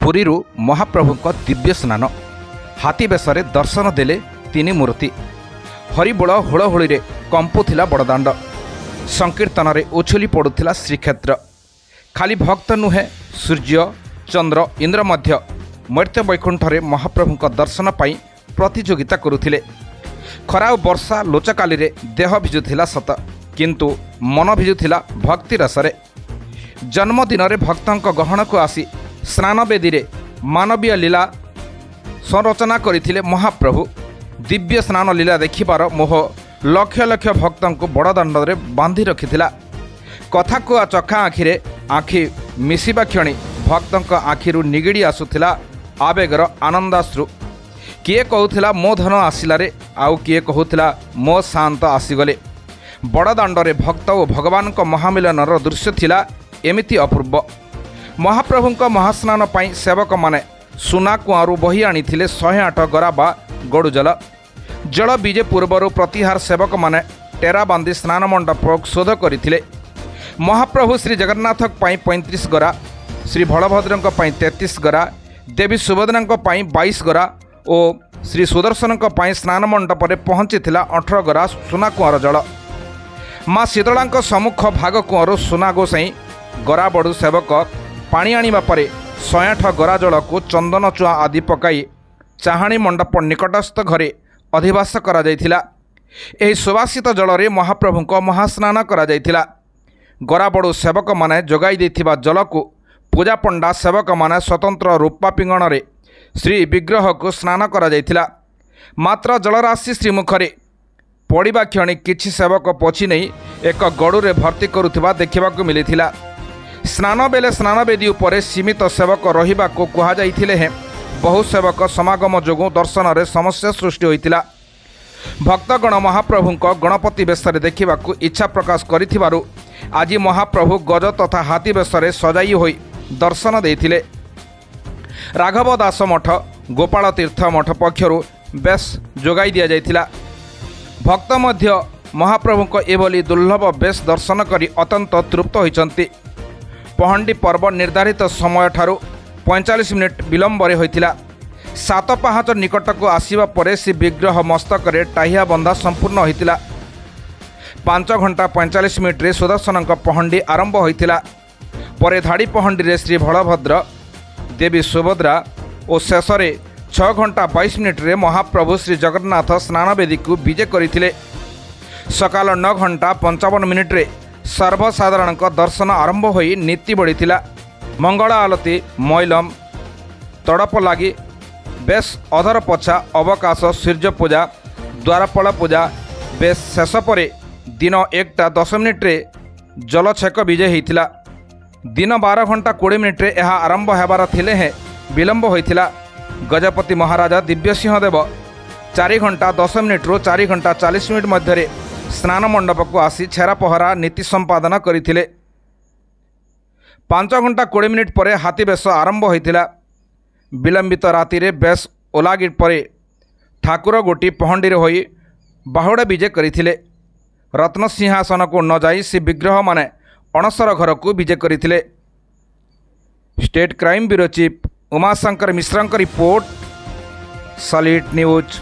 पुरीरू महाप्रभुଙ୍କ दिव्य स्नान हाथी बेशरे दर्शन देले तीन मूर्ति हरिबोल हुड़हुड़ी रे कंपुथिला बड़दाण्ड संकीर्तन रे उछुली पड़ुथिला श्रीक्षेत्र खाली भक्त नुहे सूर्य चंद्र इंद्र मध्य मर्त्य वैकुंठरे महाप्रभुଙ୍କ दर्शन पाई प्रतियोगिता करुथिले। खरा और वर्षा लोचकाली रे देह भिजुथिला सत किंतु मन भिजुथिला भक्ति रसरे। जन्मदिन रे भक्तंक गहन को आसी स्नान बेदी रे मानवीय लीला संरचना करथिले महाप्रभु। दिव्य स्नान लीला देखिबार मोह लक्ष लक्ष भक्तंक बड़दाण्ड रे बांधि रखिथिला। कथा को चखा आखिरे आखि मिसिबा क्षणी भक्तंक आखिरु निगिड़ी आसुथिला आवेगर आनंदाश्रु। किए कहूथिला मो धन आसिला रे आउ किए कहूथिला मो शांत आसीगले। बड़दाण्ड रे भक्त और भगवान को महामिलनर दृश्य थिला एमिति अपूर्व। महाप्रभुंक महास्नान पाई सेवक माने सुना कुआरू बही आनिथिले 108 गरा बा गड़ुजल जल बीजे पूर्वर प्रतिहार सेवक माने टेरा बांधी स्नान मंडप शोध करथिले। महाप्रभु श्री जगन्नाथ पाई 35 गरा, श्री बलभद्रंक पाई 33 गरा, देवी सुभद्रांक पाई 22 गरा और श्री सुदर्शनक पाई स्नान मंडप रे पहुंचीथिला 18 गरा सुना कुआर जल। माँ शीतलांक सम्मुख भाग कुआरू सुना गोसाई गरा बड़ू सेवक पानी आनिबा परे 108 गरा जल को चंदन चुआ आदि पकाई चाहाणी मंडप निकटस्थ घरे अधिवास करा जायथिला। एही सुवासित जल रे महाप्रभुंक महास्नान करा जायथिला। गरा बड़ू सेवक माने जोगाई देथिबा जल को पूजा पंडा सेवक माने स्वतंत्र रूपा पिंगण रे श्री विग्रह को स्नान करा जायथिला। मात्र जलराशि श्रीमुखरे पड़िबा क्षणी किछि सेवक पोछि नहीं एक गड़ू रे भर्ती करुथिबा देखिबाकू मिलिथिला। स्नान बेले स्नान बेदी उपरे सीमित सेवक रहिबा को कुहा जाइथिले हैं बहु सेवक समागम जोगु दर्शन रे समस्या सृष्टि होइतिला। भक्तगण महाप्रभुंक गणपति बेशरे देखिबाकू इच्छा प्रकाश करिथिबारु आज महाप्रभु गज तथा हाथी बेशरे सजाई होई दर्शन देइथिले। राघव दास मठ गोपाल तीर्थ मठ पक्षरु बेश जोगाई दिया जाइथिला। भक्त मध्य महाप्रभुंक एभली दुर्लभ बेश दर्शन करी अत्यंत तृप्त होइचंती। पहंडी पर्व निर्धारित समय ठारू 45 मिनिट विलंबरे होइथिला। सात पाहाच निकट को आसीबा परे श्री विग्रह मस्तक रे टाहिया बंधा संपूर्ण होइथिला। 5 घंटा 45 मिनिट रे सुदर्शनक पहंडी आरंभ होइथिला। परे धाड़ी पहंडी रे श्री बलभद्र देवी सुभद्रा और शेष रे 6 घंटा 22 मिनिट रे महाप्रभु श्री जगन्नाथ स्नान वेदी को विजे करथिले। सकाल 9 घंटा 55 मिनिट रे सर्वसाधारण दर्शन आरंभ होई नीति बढ़ीथिला। मंगल आलती मैलम तड़प लगी बेश अधर पछा अवकाश सूर्य पूजा द्वारपाल पूजा बेश शेष परे दिन 1टा 10 मिनिट रे जलछेक विजय होइथिला। दिन 12 घंटा 20 मिनिट रे यह आरंभ हेबार थिले हैं विलंब होइथिला। गजपति महाराजा दिव्य सिंहदेव 4 घंटा 10 मिनिट रु 4 घंटा 40 मिनिट मध्य स्नान मंडप को आसी छेरा पहरा नीति संपादन करथिले। 5 घंटा 20 मिनिट पर हाथी बेश आरंभ होइथिला। विलंबित राति रे बेश ओलागी परे ठाकुर गोटी पहंडी रे होई बाहुड़ा विजे करथिले। रत्न सिंहासन को न जाई से विग्रह माने अणसर घर को विजे करथिले। State crime bureau chief Umashankar मिश्रंक रिपोर्ट, सलिट न्यूज।